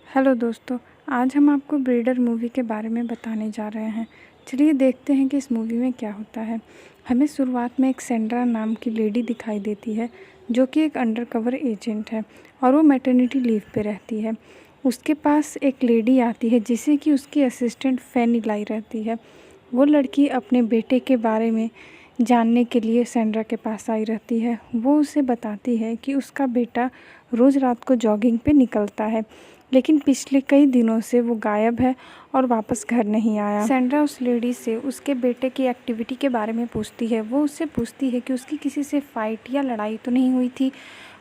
Hello दोस्तों, आज हम आपको ब्रीडर मूवी के बारे में बताने जा रहे हैं। चलिए देखते हैं कि इस मूवी में क्या होता है। हमें शुरुआत में एक सेंड्रा नाम की लेडी दिखाई देती है जो कि एक अंडरकवर एजेंट है और वो मैटरनिटी लीव पे रहती है। उसके पास एक लेडी आती है जिसे कि उसकी असिस्टेंट फैनी लाई रहती है। वो लड़की अपने बेटे के बारे में जानने के लिए सेंड्रा के पास आई रहती है। वो उसे बताती है कि उसका बेटा रोज़ रात को जॉगिंग पे निकलता है, लेकिन पिछले कई दिनों से वो गायब है और वापस घर नहीं आया। सेंड्रा उस लेडी से उसके बेटे की एक्टिविटी के बारे में पूछती है। वो उससे पूछती है कि उसकी किसी से फाइट या लड़ाई तो नहीं हुई थी,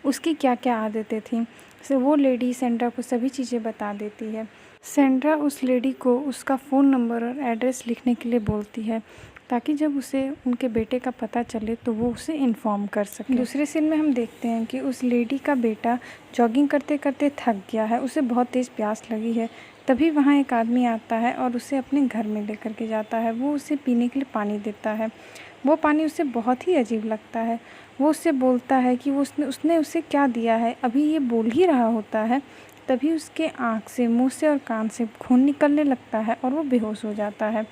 उसकी क्या क्या आदतें थीं। तो वो लेडी सेंड्रा को सभी चीज़ें बता देती है। सेंड्रा उस लेडी को उसका फ़ोन नंबर और एड्रेस लिखने के लिए बोलती है ताकि जब उसे उनके बेटे का पता चले तो वो उसे इन्फॉर्म कर सके। दूसरे सीन में हम देखते हैं कि उस लेडी का बेटा जॉगिंग करते करते थक गया है, उसे बहुत तेज़ प्यास लगी है। तभी वहाँ एक आदमी आता है और उसे अपने घर में लेकर के जाता है। वो उसे पीने के लिए पानी देता है। वो पानी उसे बहुत ही अजीब लगता है। वो उससे बोलता है कि उसने उसे क्या दिया है। अभी ये बोल ही रहा होता है, तभी उसके आँख से, मुँह से और कान से खून निकलने लगता है और वो बेहोश हो जाता है।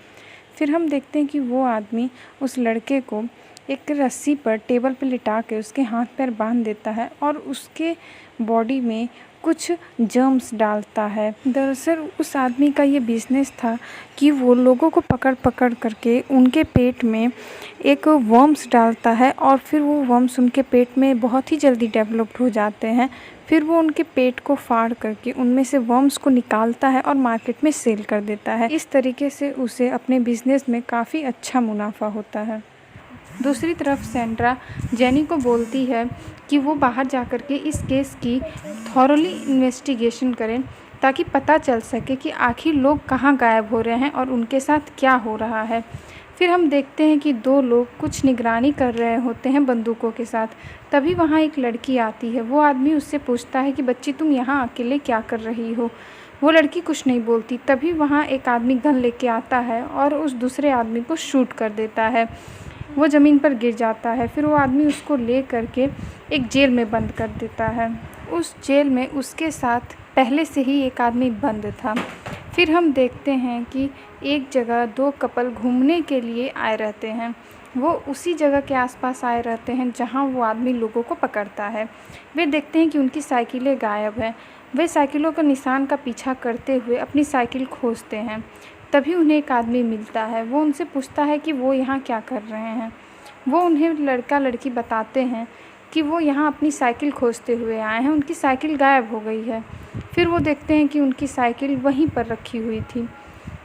फिर हम देखते हैं कि वो आदमी उस लड़के को एक रस्सी पर टेबल पर लिटा के उसके हाथ पैर बांध देता है और उसके बॉडी में कुछ जर्म्स डालता है। दरअसल उस आदमी का ये बिजनेस था कि वो लोगों को पकड़ पकड़ करके उनके पेट में एक वर्म्स डालता है और फिर वो वर्म्स उनके पेट में बहुत ही जल्दी डेवलप्ड हो जाते हैं। फिर वो उनके पेट को फाड़ करके उनमें से वर्म्स को निकालता है और मार्केट में सेल कर देता है। इस तरीके से उसे अपने बिजनेस में काफ़ी अच्छा मुनाफा होता है। दूसरी तरफ सेंड्रा जेनी को बोलती है कि वो बाहर जाकर के इस केस की थॉरली इन्वेस्टिगेशन करें ताकि पता चल सके कि आखिर लोग कहाँ गायब हो रहे हैं और उनके साथ क्या हो रहा है। फिर हम देखते हैं कि दो लोग कुछ निगरानी कर रहे होते हैं बंदूकों के साथ। तभी वहाँ एक लड़की आती है। वो आदमी उससे पूछता है कि बच्ची तुम यहाँ अकेले क्या कर रही हो। वो लड़की कुछ नहीं बोलती। तभी वहाँ एक आदमी गन लेके आता है और उस दूसरे आदमी को शूट कर देता है। वो ज़मीन पर गिर जाता है। फिर वो आदमी उसको ले करके एक जेल में बंद कर देता है। उस जेल में उसके साथ पहले से ही एक आदमी बंद था। फिर हम देखते हैं कि एक जगह दो कपल घूमने के लिए आए रहते हैं। वो उसी जगह के आसपास आए रहते हैं जहाँ वो आदमी लोगों को पकड़ता है। वे देखते हैं कि उनकी साइकिलें गायब हैं। वे साइकिलों का निशान का पीछा करते हुए अपनी साइकिल खोजते हैं। तभी उन्हें एक आदमी मिलता है। वो उनसे पूछता है कि वो यहाँ क्या कर रहे हैं। वो उन्हें लड़का लड़की बताते हैं कि वो यहाँ अपनी साइकिल खोजते हुए आए हैं, उनकी साइकिल गायब हो गई है। फिर वो देखते हैं कि उनकी साइकिल वहीं पर रखी हुई थी।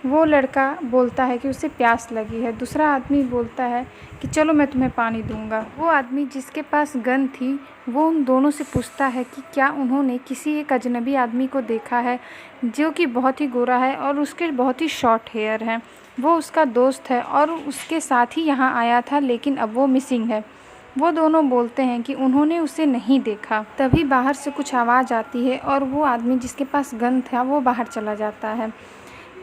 वो लड़का बोलता है कि उसे प्यास लगी है। दूसरा आदमी बोलता है कि चलो मैं तुम्हें पानी दूंगा। वो आदमी जिसके पास गन थी वो उन दोनों से पूछता है कि क्या उन्होंने किसी एक अजनबी आदमी को देखा है जो कि बहुत ही गोरा है और उसके बहुत ही शॉर्ट हेयर हैं। वो उसका दोस्त है और उसके साथ ही यहाँ आया था, लेकिन अब वो मिसिंग है। वो दोनों बोलते हैं कि उन्होंने उसे नहीं देखा। तभी बाहर से कुछ आवाज़ आती है और वो आदमी जिसके पास गन था वो बाहर चला जाता है।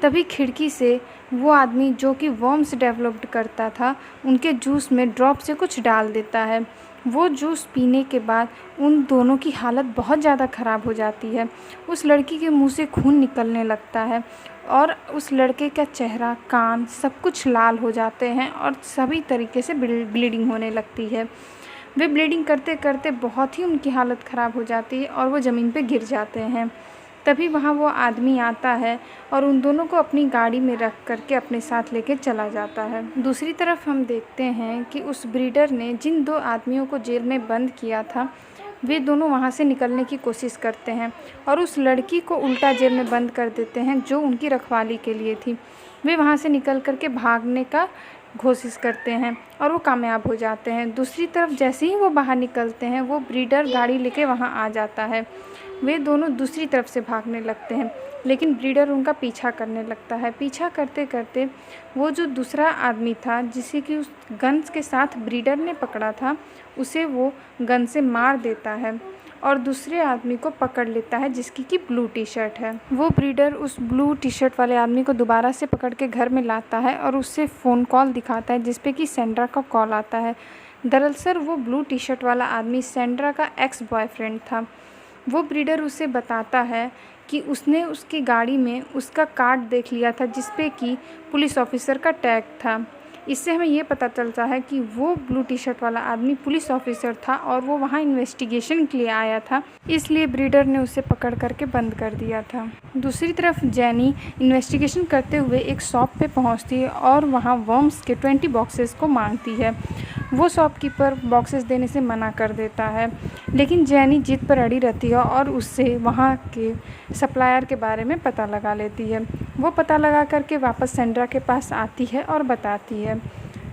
तभी खिड़की से वो आदमी जो कि वर्म्स डेवलप्ड करता था उनके जूस में ड्रॉप से कुछ डाल देता है। वो जूस पीने के बाद उन दोनों की हालत बहुत ज़्यादा ख़राब हो जाती है। उस लड़की के मुंह से खून निकलने लगता है और उस लड़के का चेहरा, कान सब कुछ लाल हो जाते हैं और सभी तरीके से ब्लीडिंग होने लगती है। वे ब्लीडिंग करते करते बहुत ही उनकी हालत ख़राब हो जाती है और वो ज़मीन पे गिर जाते हैं। तभी वहाँ वो आदमी आता है और उन दोनों को अपनी गाड़ी में रख करके अपने साथ लेके चला जाता है। दूसरी तरफ हम देखते हैं कि उस ब्रीडर ने जिन दो आदमियों को जेल में बंद किया था वे दोनों वहाँ से निकलने की कोशिश करते हैं और उस लड़की को उल्टा जेल में बंद कर देते हैं जो उनकी रखवाली के लिए थी। वे वहाँ से निकल करके भागने का कोशिश करते हैं और वो कामयाब हो जाते हैं। दूसरी तरफ जैसे ही वो बाहर निकलते हैं वो ब्रीडर गाड़ी लेके वहाँ आ जाता है। वे दोनों दूसरी तरफ से भागने लगते हैं, लेकिन ब्रीडर उनका पीछा करने लगता है। पीछा करते करते वो जो दूसरा आदमी था जिसे कि उस गन के साथ ब्रीडर ने पकड़ा था उसे वो गन से मार देता है और दूसरे आदमी को पकड़ लेता है जिसकी कि ब्लू टी शर्ट है। वो ब्रीडर उस ब्लू टी शर्ट वाले आदमी को दोबारा से पकड़ के घर में लाता है और उससे फ़ोन कॉल दिखाता है जिस पे कि सेंड्रा का कॉल आता है। दरअसल वो ब्लू टी शर्ट वाला आदमी सेंड्रा का एक्स बॉयफ्रेंड था। वो ब्रीडर उसे बताता है कि उसने उसकी गाड़ी में उसका कार्ड देख लिया था जिस पे कि पुलिस ऑफिसर का टैग था। इससे हमें ये पता चलता है कि वो ब्लू टी शर्ट वाला आदमी पुलिस ऑफिसर था और वो वहाँ इन्वेस्टिगेशन के लिए आया था, इसलिए ब्रीडर ने उसे पकड़ करके बंद कर दिया था। दूसरी तरफ जेनी इन्वेस्टिगेशन करते हुए एक शॉप पे पहुंचती है और वहाँ वर्म्स के 20 बॉक्सेस को मांगती है। वो शॉपकीपर बॉक्सेस देने से मना कर देता है, लेकिन जेनी जिद पर अड़ी रहती है और उससे वहाँ के सप्लायर के बारे में पता लगा लेती है। वो पता लगा करके वापस सेंड्रा के पास आती है और बताती है।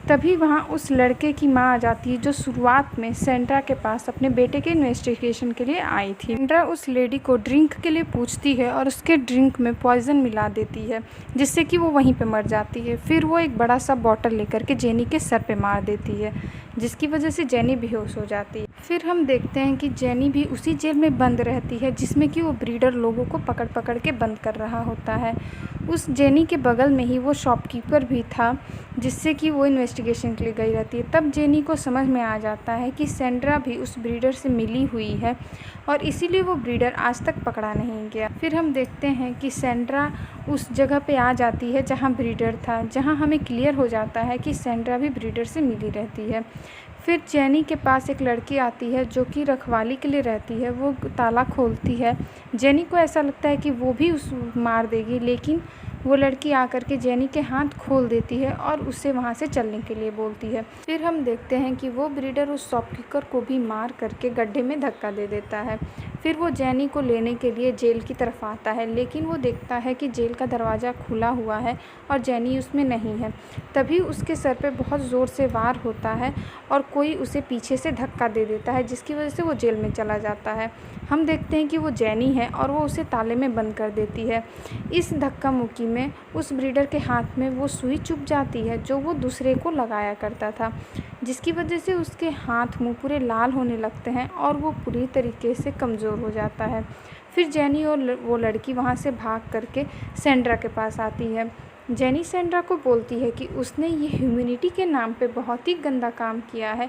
तभी वहाँ उस लड़के की माँ आ जाती है जो शुरुआत में सेंड्रा के पास अपने बेटे के इन्वेस्टिगेशन के लिए आई थी। सेंड्रा उस लेडी को ड्रिंक के लिए पूछती है और उसके ड्रिंक में पॉइजन मिला देती है, जिससे कि वो वहीं पे मर जाती है। फिर वो एक बड़ा सा बॉटल लेकर के जेनी के सर पे मार देती है, जिसकी वजह से जेनी बेहोश हो जाती है। फिर हम देखते हैं कि जेनी भी उसी जेल में बंद रहती है जिसमें कि वो ब्रीडर लोगों को पकड़ पकड़ के बंद कर रहा होता है। उस जेनी के बगल में ही वो शॉपकीपर भी था, जिससे कि वो इन्वेस्टिगेशन के लिए गई रहती है। तब जेनी को समझ में आ जाता है कि सेंड्रा भी उस ब्रीडर से मिली हुई है और इसीलिए वो ब्रीडर आज तक पकड़ा नहीं गया। फिर हम देखते हैं कि सेंड्रा उस जगह पे आ जाती है जहाँ ब्रीडर था, जहाँ हमें क्लियर हो जाता है कि सेंड्रा भी ब्रीडर से मिली रहती है। फिर जेनी के पास एक लड़की आती है जो कि रखवाली के लिए रहती है। वो ताला खोलती है। जेनी को ऐसा लगता है कि वो भी उस मार देगी, लेकिन वो लड़की आकर के जेनी के हाथ खोल देती है और उससे वहाँ से चलने के लिए बोलती है। फिर हम देखते हैं कि वो ब्रीडर उस शॉपकीपर को भी मार करके गड्ढे में धक्का दे देता है। फिर वो जेनी को लेने के लिए जेल की तरफ आता है, लेकिन वो देखता है कि जेल का दरवाज़ा खुला हुआ है और जेनी उसमें नहीं है। तभी उसके सर पे बहुत ज़ोर से वार होता है और कोई उसे पीछे से धक्का दे देता है, जिसकी वजह से वो जेल में चला जाता है। हम देखते हैं कि वो जेनी है और वो उसे ताले में बंद कर देती है। इस धक्का मुक्की में उस ब्रीडर के हाथ में वो सुई चुभ जाती है जो वो दूसरे को लगाया करता था, जिसकी वजह से उसके हाथ मुंह पूरे लाल होने लगते हैं और वो पूरी तरीके से कमज़ोर हो जाता है। फिर जेनी और वो लड़की वहाँ से भाग करके सेंड्रा के पास आती है। जेनी सेंड्रा को बोलती है कि उसने ये ह्यूमैनिटी के नाम पे बहुत ही गंदा काम किया है।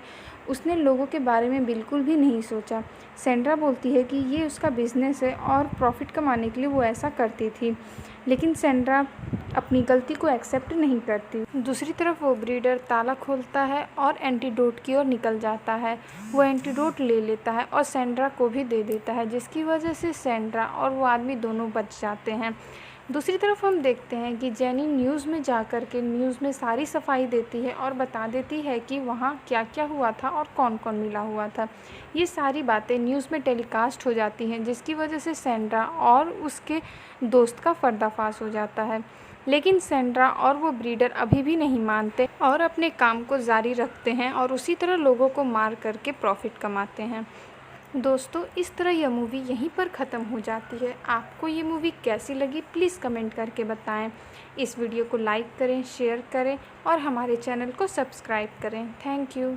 उसने लोगों के बारे में बिल्कुल भी नहीं सोचा। सेंड्रा बोलती है कि ये उसका बिजनेस है और प्रॉफिट कमाने के लिए वो ऐसा करती थी, लेकिन सेंड्रा अपनी गलती को एक्सेप्ट नहीं करती। दूसरी तरफ वो ब्रीडर ताला खोलता है और एंटीडोट की ओर निकल जाता है। वो एंटीडोट ले लेता है और सेंड्रा को भी दे देता है, जिसकी वजह से सेंड्रा और वो आदमी दोनों बच जाते हैं। दूसरी तरफ हम देखते हैं कि जेनी न्यूज़ में जा कर के न्यूज़ में सारी सफाई देती है और बता देती है कि वहाँ क्या क्या हुआ था और कौन कौन मिला हुआ था। ये सारी बातें न्यूज़ में टेलीकास्ट हो जाती हैं, जिसकी वजह से सेंड्रा और उसके दोस्त का पर्दाफाश हो जाता है। लेकिन सेंड्रा और वो ब्रीडर अभी भी नहीं मानते और अपने काम को जारी रखते हैं और उसी तरह लोगों को मार करके प्रॉफिट कमाते हैं। दोस्तों, इस तरह यह मूवी यहीं पर ख़त्म हो जाती है। आपको ये मूवी कैसी लगी प्लीज़ कमेंट करके बताएं। इस वीडियो को लाइक करें, शेयर करें और हमारे चैनल को सब्सक्राइब करें। Thank you.